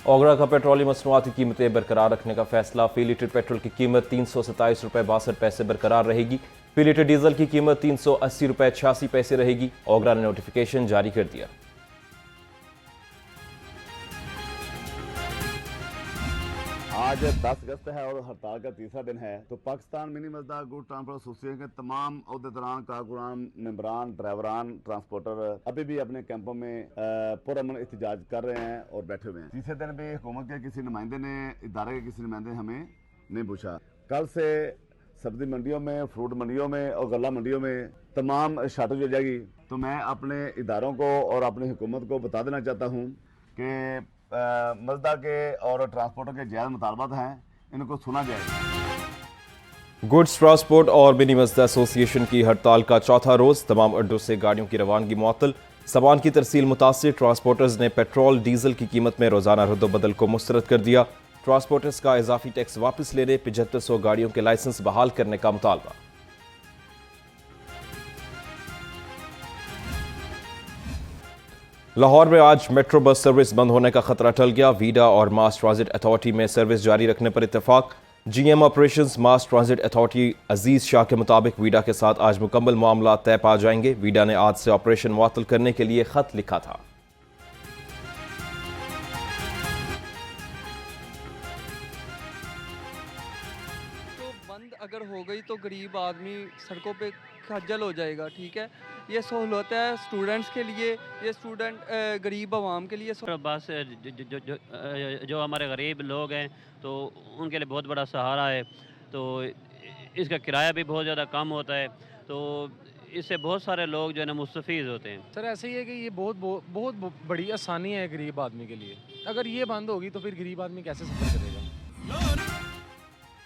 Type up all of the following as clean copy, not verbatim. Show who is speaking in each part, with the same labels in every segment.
Speaker 1: ओगरा का पेट्रोलियम मसनूआत की कीमतें बरकरार रखने का फैसला। फी लीटर पेट्रोल की कीमत 327 रुपये 62 पैसे बरकरार रहेगी। फी लीटर डीजल की कीमत 380 रुपये 86 पैसे रहेगी। ओगरा ने नोटिफिकेशन जारी कर दिया।
Speaker 2: आज 10 अगस्त है और हड़ताल का तीसरा दिन है। तो Pakistan mini मजदा good transport association के तमाम अहदेदारान, कारकुनान, मेंबरान, ड्राइवरान, ट्रांसपोर्टर अभी भी अपने कैंपों में पुरअमन एहतजाज कर रहे हैं और बैठे हुए हैं। तीसरे दिन भी हुकूमत के किसी नुमाइंदे ने, इदारे के किसी नुमाइंदे ने हमें नहीं पूछा। कल से सब्जी मंडियों में, फ्रूट मंडियों में और गल्ला मंडियों में तमाम शॉर्टेज हो जाएगी। तो मैं अपने इदारों को और अपनी हुकूमत को बता देना चाहता हूँ कि मजदा के और ट्रांसपोर्टर के जायज़ मुतालबात हैं, इनको सुना जाए।
Speaker 1: गुड्स ट्रांसपोर्ट और मिनी मजदा एसोसिएशन की हड़ताल का चौथा रोज। तमाम अड्डों से गाड़ियों की रवानगी मुअत्तल। सामान की तरसील मुतासिर। ट्रांसपोर्टर्स ने पेट्रोल डीजल की कीमत में रोजाना रद्दबदल को मुस्तरद कर दिया। ट्रांसपोर्टर्स का इजाफी टैक्स वापस लेने, 7500 गाड़ियों के लाइसेंस बहाल करने का मुतालबा। लाहौर में आज मेट्रो बस सर्विस बंद होने का खतरा टल गया। वीडा और मास ट्रांजिट अथॉरिटी में सर्विस जारी रखने पर इत्तेफाक। GM operations mass transit authority Aziz Shah के मुताबिक वीडा के साथ आज मुकम्मल मामला तय पा जाएंगे। वीडा ने आज से ऑपरेशन मुअत्तल करने के लिए खत लिखा था।
Speaker 3: बंद अगर हो गई तो गरीब आदमी सड़कों पे खज्जल हो जाएगा। ठीक है, ये सहूलत है स्टूडेंट्स के लिए, ये गरीब आवाम के लिए।
Speaker 4: बस जो हमारे गरीब लोग हैं तो उनके लिए बहुत बड़ा सहारा है। तो इसका किराया भी बहुत ज़्यादा कम होता है, तो इससे बहुत सारे लोग जो है ना मुस्तफ़ीज़ होते हैं।
Speaker 5: सर ऐसे ही है कि ये बहुत बड़ी आसानी है गरीब आदमी के लिए। अगर ये बंद होगी तो फिर गरीब आदमी कैसे सफ़र करेगा।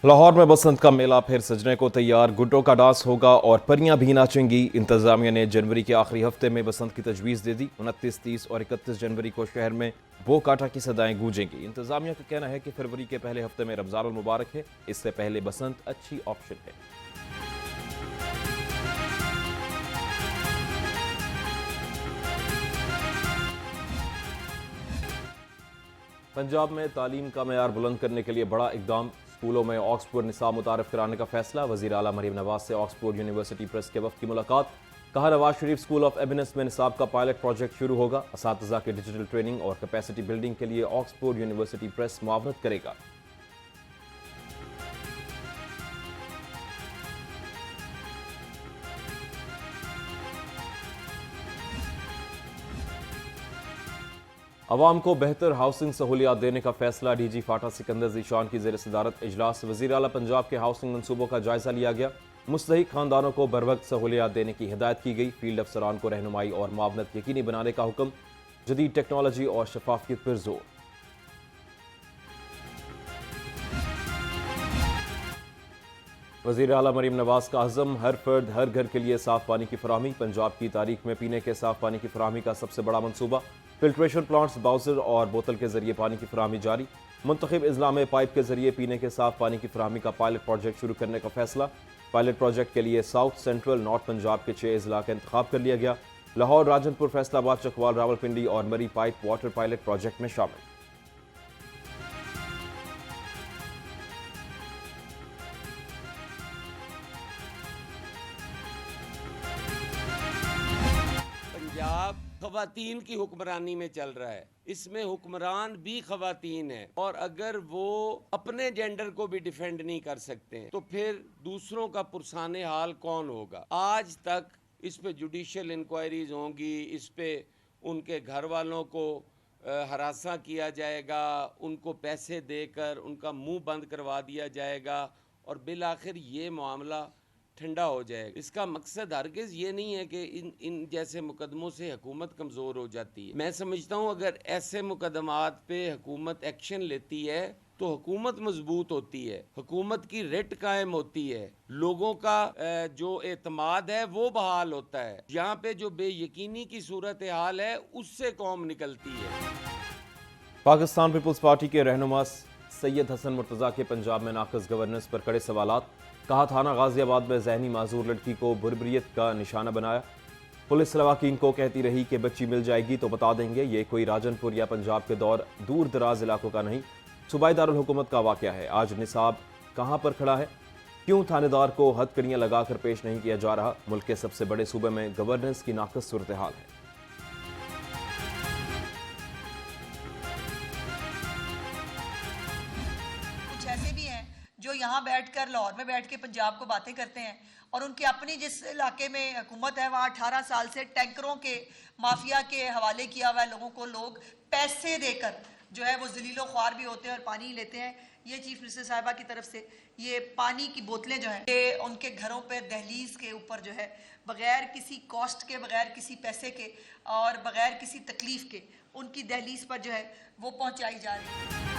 Speaker 1: लाहौर में बसंत का मेला फिर सजने को तैयार। गुड्डों का डांस होगा और परियां भी नाचेंगी। इंतजामिया ने जनवरी के आखिरी हफ्ते में बसंत की तजवीज़ दे दी। 29, 30 और 31 जनवरी को शहर में बो काटा की सदाएं गूंजेंगी। इंतजामिया का कहना है कि फरवरी के पहले हफ्ते में रमज़ान मुबारक है, इससे पहले बसंत अच्छी ऑप्शन है। पंजाब में तालीम का मयार बुलंद करने के लिए बड़ा इकदाम। स्कूलों में ऑक्सफोर्ड निसाब मुतारफ कराने का फैसला। वज़ीर आला मरीम नवाज से ऑक्सफोर्ड यूनिवर्सिटी प्रेस के वक्त की मुलाकात। कहा नवाज शरीफ स्कूल ऑफ एबिनेंस में निसाब का पायलट प्रोजेक्ट शुरू होगा। असातिज़ा के डिजिटल ट्रेनिंग और कैपेसिटी बिल्डिंग के लिए ऑक्सफोर्ड यूनिवर्सिटी प्रेस मुआवनत करेगा। अवाम को बेहतर हाउसिंग सहूलियात देने का फैसला। डीजी फाटा सिकंदर ज़ीशान की ज़ेर सदारत इजलास। वज़ीर आला पंजाब के हाउसिंग मनसूबों का जायजा लिया गया। मुस्तहिक खानदानों को बरवक्त सहूलियात देने की हिदायत की गई। फील्ड अफसरान को रहनुमाई और मुआवनत यकीनी बनाने का हुक्म। जदीद टेक्नोलॉजी और शफाफियत पर जोर। वज़ीर आला मरीम नवाज का अज़म, हर फर्द हर घर के लिए साफ पानी की फराहमी। पंजाब की तारीख में पीने के साफ पानी की फराहमी का सबसे बड़ा मनसूबा। फिल्ट्रेशन प्लांट्स, बाउजर और बोतल के जरिए पानी की फराहमी जारी। मुंतखब अजला में पाइप के जरिए पीने के साफ पानी की फराहमी का पायलट प्रोजेक्ट शुरू करने का फैसला। पायलट प्रोजेक्ट के लिए साउथ, सेंट्रल, नॉर्थ पंजाब के 6 अजला का इंतखाब कर लिया गया। लाहौर, राजनपुर, फैसलाबाद, चकवाल, रावलपिंडी और मरी पाइप वाटर पायलट प्रोजेक्ट में शामिल।
Speaker 6: पंजाब खवातीन की हुक्मरानी में चल रहा है, इसमें हुक्मरान भी खवातीन है, और अगर वो अपने जेंडर को भी डिफेंड नहीं कर सकते हैं तो फिर दूसरों का पुरसाने हाल कौन होगा। आज तक इस पे जुडिशियल इंक्वायरीज होंगी, इस पे उनके घर वालों को हरासा किया जाएगा, उनको पैसे देकर उनका मुंह बंद करवा दिया जाएगा और बिल आखिर ये मामला ठंडा हो जाएगा। इसका मकसद हरगिज़ ये नहीं है कि इन जैसे मुकदमों से हुकूमत कमज़ोर हो जाती है। मैं समझता हूँ अगर ऐसे मुकदमात पे हुकूमत एक्शन लेती है तो हुकूमत मजबूत होती है, हुकूमत की रेट कायम होती है, लोगों का जो एतमाद है वो बहाल होता है। यहाँ पे जो बेयकीनी की सूरत हाल है उससे कौम निकलती है।
Speaker 1: पाकिस्तान पीपल्स पार्टी के रहनुमा सैयद हसन मुर्तज़ा के पंजाब में नाक़िस गवर्नेंस पर कड़े सवालात। कहा थाना गाजियाबाद में जहनी माजूर लड़की को बुरबरियत का निशाना बनाया। पुलिस लवाकीन को कहती रही कि बच्ची मिल जाएगी तो बता देंगे। ये कोई राजनपुर या पंजाब के दूर दराज इलाकों का नहीं, सूबाई दारुल हुकूमत का वाकया है। आज निसाब कहां पर खड़ा है? क्यों थानेदार को हथकड़ियां लगाकर पेश नहीं किया जा रहा? मुल्क के सबसे बड़े सूबे में गवर्नेंस की नाकस सूरत हाल है।
Speaker 7: कुछ ऐसे भी हैं जो यहाँ बैठकर लाहौर में बैठ के पंजाब को बातें करते हैं और उनकी अपनी जिस इलाके में हुकूमत है वहाँ 18 साल से टैंकरों के माफिया के हवाले किया हुआ है लोगों को। लोग पैसे देकर जो है वो जलीलो ख्वार भी होते हैं और पानी लेते हैं। ये चीफ मिनिस्टर साहिबा की तरफ से ये पानी की बोतलें जो हैं ये उनके घरों पे दहलीज के ऊपर जो है बगैर किसी कॉस्ट के, बगैर किसी पैसे के और बगैर किसी तकलीफ के उनकी दहलीज पर जो है वो पहुँचाई जा रही है।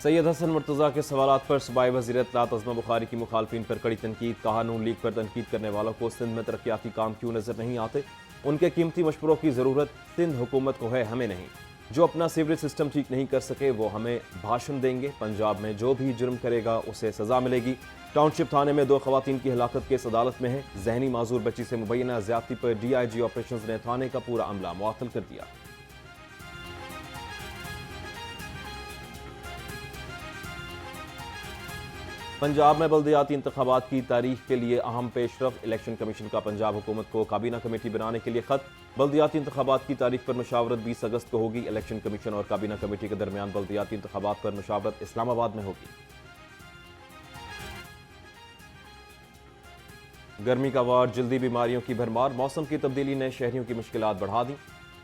Speaker 1: सैयद हसन मुर्तज़ा के सवालात पर सूबाई वज़ीर इत्तलात अज़मा बुखारी की मुखालफिन पर कड़ी तनकीद। कहा, नून लीग पर तनकीद करने वालों को सिंध में तरक्याती काम क्यों नजर नहीं आते? उनके कीमती मशवरों की ज़रूरत सिंध हुकूमत को है, हमें नहीं। जो अपना सीवरेज सिस्टम ठीक नहीं कर सके वो हमें भाषण देंगे। पंजाब में जो भी जुर्म करेगा उसे सजा मिलेगी। टाउनशिप थाने में 2 खवातीन की हलाकत केस अदालत में है। जहनी माजूर बच्ची से मुबैना ज्यादती पर DIG ऑपरेशंस ने थाने का पूरा अमला मुअत्तल कर दिया। पंजाब में बल्दियाती इंतखाबात की तारीख के लिए अहम पेशरफ। इलेक्शन कमीशन का पंजाब हुकूमत को काबीना कमेटी बनाने के लिए खत। बल्दियाती इंतखाबात की तारीख पर मुशावरत 20 अगस्त को होगी। इलेक्शन कमीशन और काबीना कमेटी के दरमियान बल्दियाती इंतखाबात पर मुशावरत इस्लामाबाद में होगी। गर्मी का वार, जल्दी बीमारियों की भरमार। मौसम की तब्दीली ने शहरियों की मुश्किलात बढ़ा दी।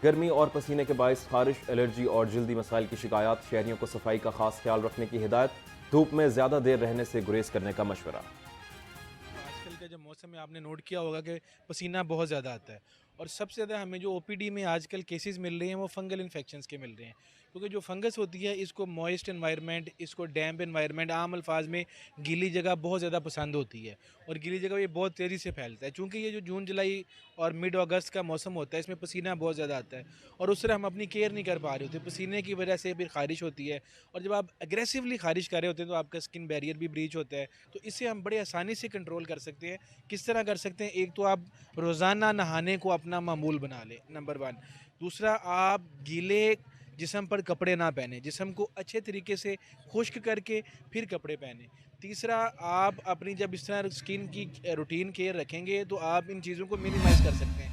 Speaker 1: गर्मी और पसीने के बायस खारिश, एलर्जी और जल्दी मसाइल की शिकायत। शहरियों को सफाई का खास ख्याल रखने की हिदायत। धूप में ज्यादा देर रहने से गुरेज करने का मशवरा।
Speaker 5: आजकल का जो मौसम है आपने नोट किया होगा कि पसीना बहुत ज़्यादा आता है और सबसे ज़्यादा हमें जो OPD में आजकल केसेस मिल रहे हैं वो फंगल इन्फेक्शंस के मिल रहे हैं, क्योंकि जो फंगस होती है इसको मॉइस्ट एनवायरनमेंट, इसको डैम्प एनवायरनमेंट, आम अल्फाज में गीली जगह बहुत ज़्यादा पसंद होती है और गीली जगह ये बहुत तेज़ी से फैलता है। चूँकि ये जो जून जुलाई और मिड अगस्त का मौसम होता है इसमें पसीना बहुत ज़्यादा आता है और उससे हम अपनी केयर नहीं कर पा रहे होते। पसीने की वजह से फिर खारिश होती है और जब आप एग्रेसिवली खारिश कर रहे होते हैं तो आपका स्किन बैरियर भी ब्रीच होता है। तो इससे हम बड़े आसानी से कंट्रोल कर सकते हैं। किस तरह कर सकते हैं? एक तो आप रोज़ाना नहाने को अपना मामूल बना लें, नंबर 1। दूसरा, आप गीले जिस्म पर कपड़े ना पहने, जिस्म को अच्छे तरीके से खुश्क करके फिर कपड़े पहने। तीसरा, आप अपनी जब इस तरह स्किन की रूटीन केयर रखेंगे तो आप इन चीज़ों को मिनिमाइज़ कर सकते हैं।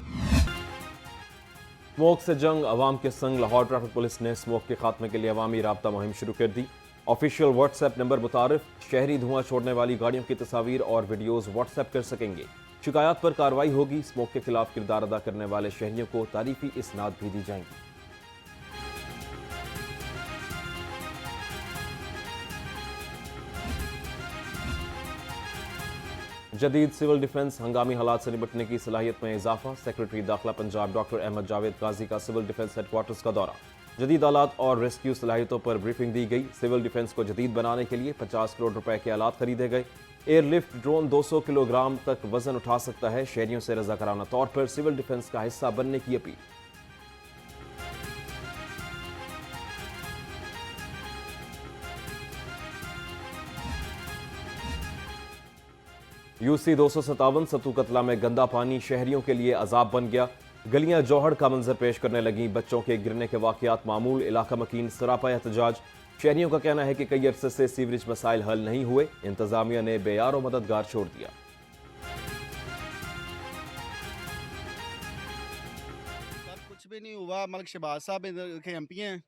Speaker 1: स्मोक से जंग, अवाम के संग। लाहौर ट्रैफिक पुलिस ने स्मोक के खात्मे के लिए अवामी राब्ता मुहिम शुरू कर दी। ऑफिशियल व्हाट्सएप नंबर मुतारिफ। शहरी धुआं छोड़ने वाली गाड़ियों की तस्वीर और वीडियोज़ व्हाट्सएप कर सकेंगे। शिकायत पर कार्रवाई होगी। स्मोक के खिलाफ किरदार अदा करने वाले शहरियों को तारीफी इसनाद भी दी जाएंगी। जदीद सिविल डिफेंस, हंगामी हालात से निपटने की सलाहियत में इजाफा। सेक्रेटरी दाखिला पंजाब डॉक्टर अहमद जावेद काजी का सिविल डिफेंस हेडक्वार्टर्स का दौरा। जदीद आलात और रेस्क्यू सलाहियतों पर ब्रीफिंग दी गई। सिविल डिफेंस को जदीद बनाने के लिए 50 करोड़ रुपए के आलात खरीदे गए। एयरलिफ्ट ड्रोन 200 किलोग्राम तक वजन उठा सकता है। शहरियों से रजाकाराना तौर पर सिविल डिफेंस का हिस्सा बनने की अपील। UC 257 सतू कतला में गंदा पानी शहरियों के लिए अजाब बन गया। गलियां जौहड़ का मंजर पेश करने लगी। बच्चों के गिरने के वाकयात मामूल। इलाका मकीन सरापा एहतजाज। शहरियों का कहना है कि कई अरसे से सीवरेज मसाइल हल नहीं हुए। इंतजामिया ने बेयार और मददगार छोड़ दिया।
Speaker 8: सर कुछ भी नहीं हुआ। मलिक शहबाज साहब इधर के MP हैं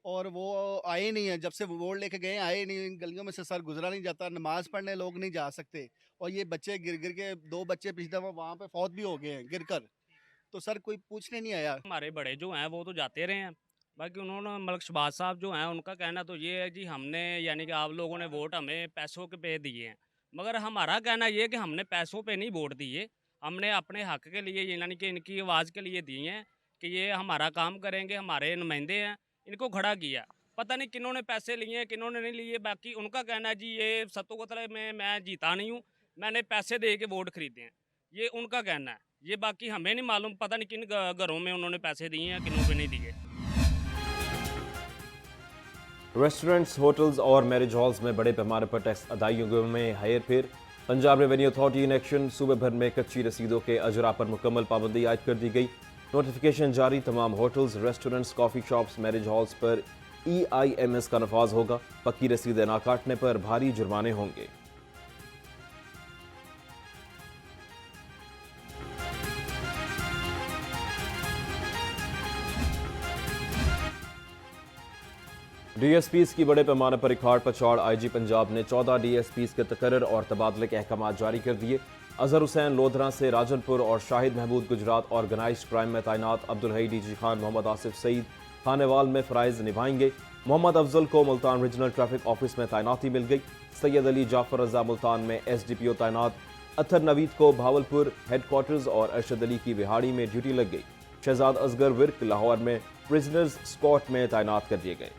Speaker 8: और वो आए नहीं हैं। जब से वोट लेके गए आए नहीं। गलियों में से सर गुजरा नहीं जाता। नमाज पढ़ने लोग नहीं जा सकते और ये बच्चे गिर गिर के 2 बच्चे पिछले दफा वहाँ पे फौत भी हो गए हैं गिरकर। तो सर कोई पूछने नहीं आया।
Speaker 9: हमारे बड़े जो हैं वो तो जाते रहे हैं, बाकी उन्होंने मलिक शहबाज साहब जो हैं उनका कहना तो ये है जी हमने यानी कि आप लोगों ने वोट हमें पैसों के पे दिए हैं, मगर हमारा कहना ये है कि हमने पैसों पे नहीं वोट दिए, हमने अपने हक के लिए यानी कि इनकी आवाज़ के लिए दिए हैं कि ये हमारा काम करेंगे, हमारे नुमाइंदे हैं, इनको खड़ा किया। पता नहीं किन्होंने पैसे लिए हैं किन्होंने नहीं लिए। बाकी उनका कहना है जी ये सत्तू कतले में मैं जीता नहीं हूँ, मैंने पैसे दे के वोट खरीदे हैं, ये उनका कहना है। ये बाकी हमें नहीं मालूम, पता नहीं किन घरों में उन्होंने पैसे दिए हैं किन्हों पे नहीं दिए।
Speaker 1: रेस्टोरेंट्स, होटल्स और मैरिज हॉल्स में बड़े पैमाने पर टैक्स अदायगियों में हेर फेर। Punjab revenue authority in action, सूबे भर में कच्ची रसीदों के अजरा पर मुकम्मल पाबंदी आयद कर दी गई। नोटिफिकेशन जारी, तमाम hotels, restaurants, coffee shops, marriage halls पर EIMS का नफाज होगा। पक्की रसीदें ना काटने पर भारी जुर्माने होंगे। DSPs की बड़े पैमाने पर इखाड़ पछाड़, IG पंजाब ने 14 DSPs के तकर्रर और तबादले के अहकाम जारी कर दिए। अजहर हुसैन लोधरा से राजनपुर और शाहिद महमूद गुजरात ऑर्गेनाइज्ड क्राइम में तैनात। अब्दुल हई DG खान मोहम्मद आसिफ सईद खानेवाल में फ़राइज़ निभाएंगे। मोहम्मद अफजल को मुल्तान रीजनल ट्रैफिक ऑफिस में तैनाती मिल गई। सैयद अली जाफर रजा मुल्तान में SDPO तैनात। अत्तर नवीद को भावलपुर हेडक्वार्टर्स और अरशद अली की विहाड़ी में ड्यूटी लग गई। शहजाद असगर विर्क लाहौर में प्रिजनर्स स्क्वाड में तैनात कर दिए गए।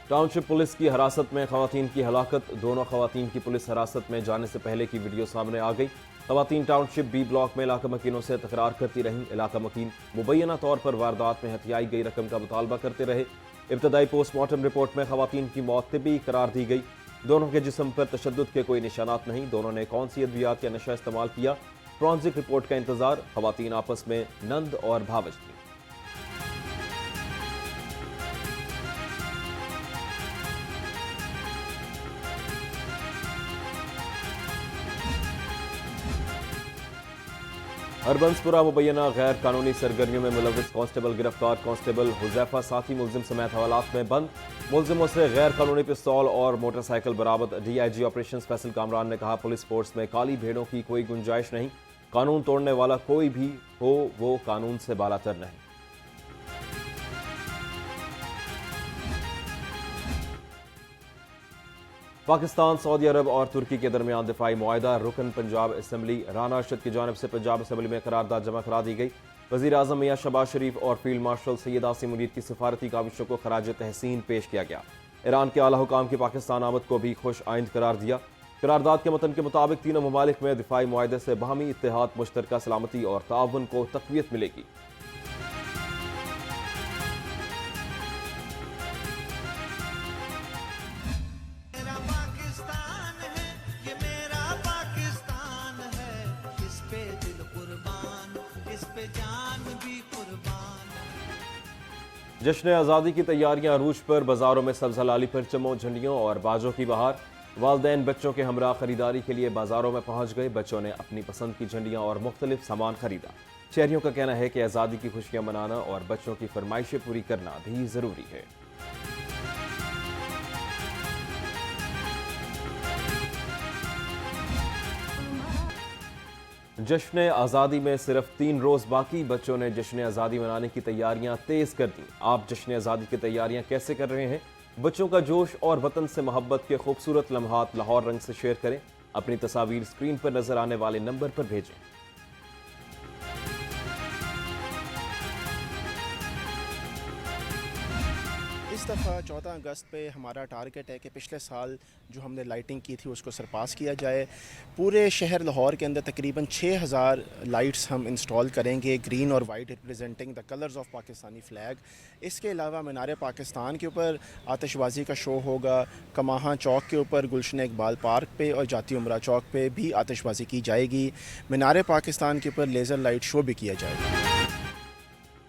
Speaker 1: टाउनशिप पुलिस की हिरासत में खवातीन की हलाकत, दोनों खवातीन की पुलिस हिरासत में जाने से पहले की वीडियो सामने आ गई। खवातीन टाउनशिप B ब्लॉक में इलाका मकीनों से तकरार करती रहीं। इलाका मकीन मुबैना तौर पर वारदात में हथियाई गई रकम का मुतालबा करते रहे। इब्तदाई पोस्टमार्टम रिपोर्ट में खवातीन की मौत तिबी करार दी गई। दोनों के जिस्म पर तशद्दुद के कोई निशानात नहीं। दोनों ने कौन सी अद्वियात या नशा इस्तेमाल किया, फॉरेंसिक रिपोर्ट का इंतजार। खवातीन आपस में नंद और भावज थी। हरबंसपुरा मुबैना गैर कानूनी सरगर्मियों में मुलविस कांस्टेबल गिरफ्तार। कांस्टेबल हुजैफा साथी मुलजिम समेत हवालात में बंद। मुलजिमों से गैर कानूनी पिस्तौल और मोटरसाइकिल बरामद। DIG ऑपरेशन फैसल कामरान ने कहा, पुलिस फोर्स में काली भेड़ों की कोई गुंजाइश नहीं। कानून तोड़ने वाला कोई भी हो वो कानून से बालातर नहीं। पाकिस्तान, सऊदी अरब और तुर्की के दरमियान दिफाई मुआहदा। रुकन पंजाब असम्बली राना अरशद की जानिब से पंजाब असम्बली में करारदाद जमा करा दी गई। वज़ीर आज़म मियां शहबाज शरीफ और फील्ड मार्शल सैयद आसिम मुनीर की सफारती काविशों को खराज तहसीन पेश किया गया। ईरान के आला हुकाम की पाकिस्तान आमद को भी खुश आइंद करार दिया। करारदाद के मतन के मुताबिक तीनों ममालिक में दिफाई मुआहदे से बाहमी इत्तेहाद, मुश्तरका सलामती और ताउन को तक़वियत मिलेगी। जश्न आज़ादी की तैयारियां अरूज पर। बाजारों में सब्ज़ हलाली परचमों, झंडियों और बाजों की बहार। वालिदैन बच्चों के हमरा खरीदारी के लिए बाजारों में पहुंच गए। बच्चों ने अपनी पसंद की झंडियां और मुख्तलिफ सामान खरीदा। शहरियों का कहना है कि आज़ादी की खुशियां मनाना और बच्चों की फरमाइशें पूरी करना भी ज़रूरी है। जश्न आज़ादी में सिर्फ 3 रोज़ बाकी। बच्चों ने जश्न आज़ादी मनाने की तैयारियां तेज़ कर दी। आप जश्न आज़ादी की तैयारियां कैसे कर रहे हैं? बच्चों का जोश और वतन से मोहब्बत के खूबसूरत लम्हात लाहौर रंग से शेयर करें। अपनी तस्वीर स्क्रीन पर नजर आने वाले नंबर पर भेजें।
Speaker 10: इस दफ़ा 14 अगस्त पे हमारा टारगेट है कि पिछले साल जो हमने लाइटिंग की थी उसको सरपास किया जाए। पूरे शहर लाहौर के अंदर तकरीबन 6000 लाइट्स हम इंस्टॉल करेंगे, ग्रीन और white representing the colours of Pakistani flag. इसके अलावा मीनार पाकिस्तान के ऊपर आतिशबाजी का शो होगा। कमाहा चौक के ऊपर गुलशन इकबाल पार्क पे और जाती उमरा चौक पे भी आतिशबाजी की जाएगी। मीनार पाकिस्तान के ऊपर लेज़र लाइट शो भी किया जाएगा।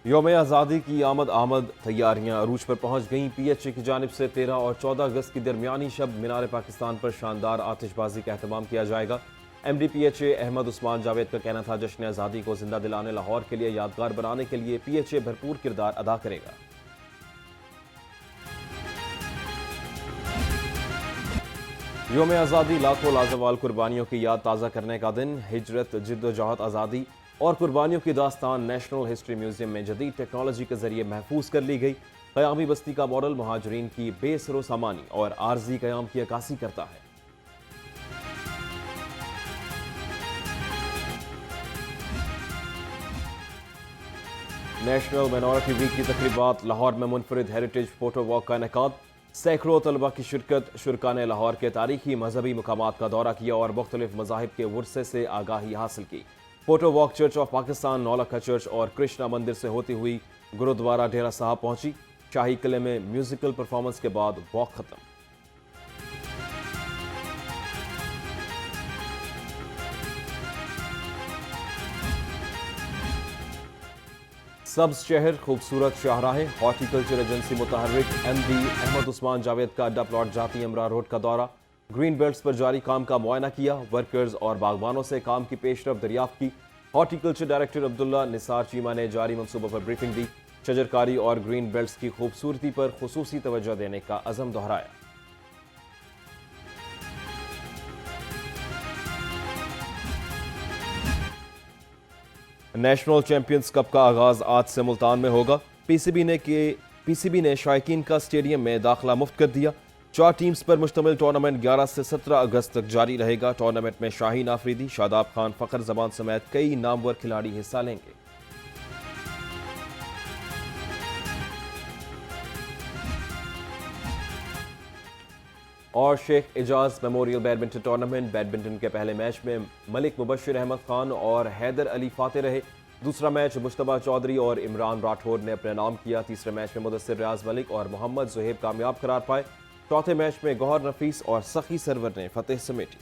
Speaker 1: यौम आज़ादी की आमद तैयारियां अरूज पर पहुंच गईं। PHA की जानिब से 13 और 14 अगस्त की दरमियानी शब मीनार पाकिस्तान पर शानदार आतिशबाजी का अहतमाम किया जाएगा। MD PHA अहमद उस्मान जावेद का कहना था, जश्न आज़ादी को जिंदा दिलाने, लाहौर के लिए यादगार बनाने के लिए PHA भरपूर किरदार अदा करेगा। यौम आज़ादी लाखों लाजवाल कुर्बानियों की याद ताज़ा करने का दिन। हिजरत, जिद्दोजहद, आज़ादी और कुर्बानियों की दास्तान नेशनल हिस्ट्री म्यूजियम में जदीद टेक्नोलॉजी के जरिए महफूज कर ली गई। क़यामी बस्ती का मॉडल महाजरीन की बेसरो सामानी और आर्जी क़याम की अक्कासी करता है। नेशनल माइनॉरिटी वीक की तकरीबात। लाहौर में मुनफरिद हेरिटेज फोटो वॉक का इनेकाद। सैकड़ों तलबा की शिरकत। शुरका ने लाहौर के तारीखी मजहबी मकामात का दौरा किया और मुख्तलिफ मज़ाहिब के वर्से से आगाही हासिल की। Photo walk church of Pakistan, Naulakha church और कृष्णा मंदिर से होती हुई गुरुद्वारा डेरा साहब पहुंची। शाही किले में म्यूजिकल परफॉर्मेंस के बाद वॉक खत्म। सब्ज शहर, खूबसूरत शाहराहें, हॉर्टिकल्चर एजेंसी मुतहर्रिक MD अहमद उस्मान जावेद का अड्डा प्लॉट जाती अमरा रोड का दौरा। ग्रीन बेल्ट्स पर जारी काम का मुआयना किया। वर्कर्स और बागबानों से काम की पेशरफ दरियाफ्त की। हॉर्टिकल्चर डायरेक्टर अब्दुल्ला निसार चीमा ने जारी मंसूबों पर ब्रीफिंग दी। शजरकारी और ग्रीन बेल्ट्स की खूबसूरती पर खुसूसी तवज्जो देने का अज़म दोहराया। नेशनल चैंपियंस कप का आगाज आज से मुल्तान में होगा। पीसीबी ने शायकीन का स्टेडियम में दाखिला मुफ्त कर दिया। 4 टीम्स पर मुश्तमिल टूर्नामेंट 11 से 17 अगस्त तक जारी रहेगा। टूर्नामेंट में शाहीन आफरीदी, शादाब खान, फखर जमान समेत कई नामवर खिलाड़ी हिस्सा लेंगे। और Sheikh Ejaz memorial badminton tournament, badminton के पहले मैच में मलिक मुबशिर अहमद खान और हैदर अली फाते रहे। दूसरा मैच मुश्तबा चौधरी और इमरान राठौर ने अपने नाम किया। तीसरे मैच में मुदस्सिर रियाज मलिक और मोहम्मद जुहेब कामयाब करार पाए। चौथे मैच में गौहर नफीस और सखी सरवर ने फतेह समेटी।